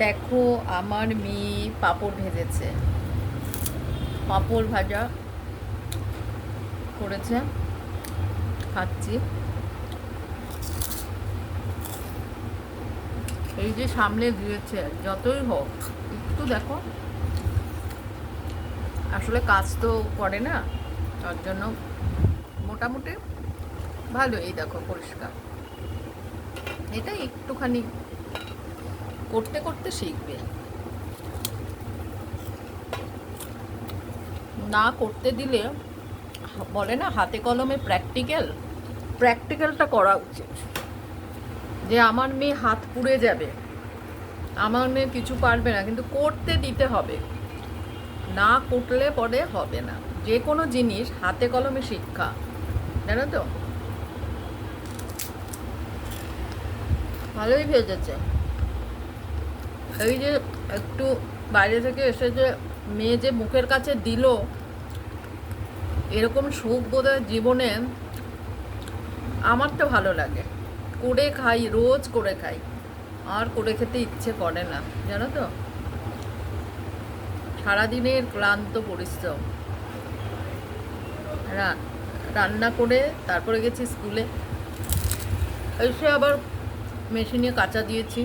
দেখো, আমার মেয়ে পাঁপড় ভেজেছে, পাঁপড় ভাজা করেছে, খাচ্ছি। এই যে সামনে দিয়েছে, যতই হোক একটু দেখো, আসলে কাজ তো করে না, তার জন্য মোটামুটি ভালো। এই দেখো পরিষ্কার, এটা একটুখানি করতে করতে শিখবে, না করতে দিলে বলে না হাতে কলমে প্র্যাকটিক্যালটা করা উচিত। যে আমার মেয়ে হাত পুড়ে যাবে, আমার মেয়ে কিছু পারবে না, কিন্তু করতে দিতে হবে, না করলে পরে হবে না। যে কোনো জিনিস হাতে কলমে শিক্ষা, জানো তো। ভালোই ভেজেছে। এই যে একটু বাইরে থেকে এসে যে মেয়ে যে মুখের কাছে দিল, এরকম সুখ বোধহয় জীবনে আমার তো ভালো লাগে। করে খাই, রোজ করে খাই, আর করে খেতে ইচ্ছে করে না, জানো তো। সারাদিনের ক্লান্ত পরিশ্রম, রান্না করে তারপরে গেছি স্কুলে, এসে আবার মেশিনে কাঁচা দিয়েছি,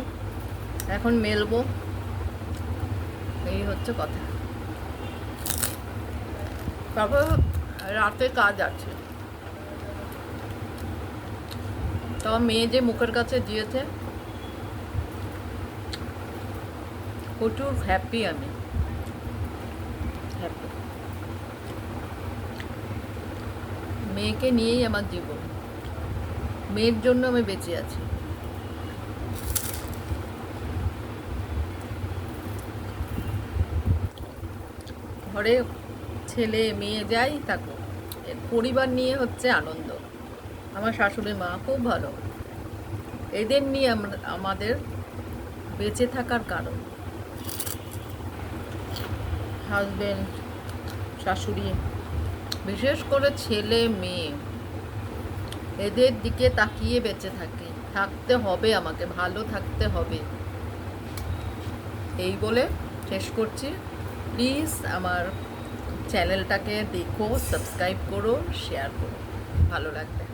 এখন মেলবো, এই হচ্ছে কথা। তারপর রাতে কাজ আছে। তো মেয়ে যে মুখের কাছে দিয়েছে, প্রচুর হ্যাপি, আমি হ্যাপি। মেয়েকে নিয়েই আমার জীবন, মেয়ের জন্য আমি বেঁচে আছি। ঘরে ছেলে মেয়ে যাই থাকুক, পরিবার নিয়ে হচ্ছে আনন্দ। আমার শাশুড়ি মা খুব ভালো, এদের নিয়ে আমাদের বেঁচে থাকার কারণ। হাজবেন্ড, শাশুড়ি, বিশেষ করে ছেলে মেয়ে, এদের দিকে তাকিয়ে বেঁচে থাকতে হবে, আমাকে ভালো থাকতে হবে। এই বলে শেষ করছি। প্লিজ আমার চ্যানেলটাকে দেখো, সাবস্ক্রাইব করো, শেয়ার করো, ভালো লাগবে।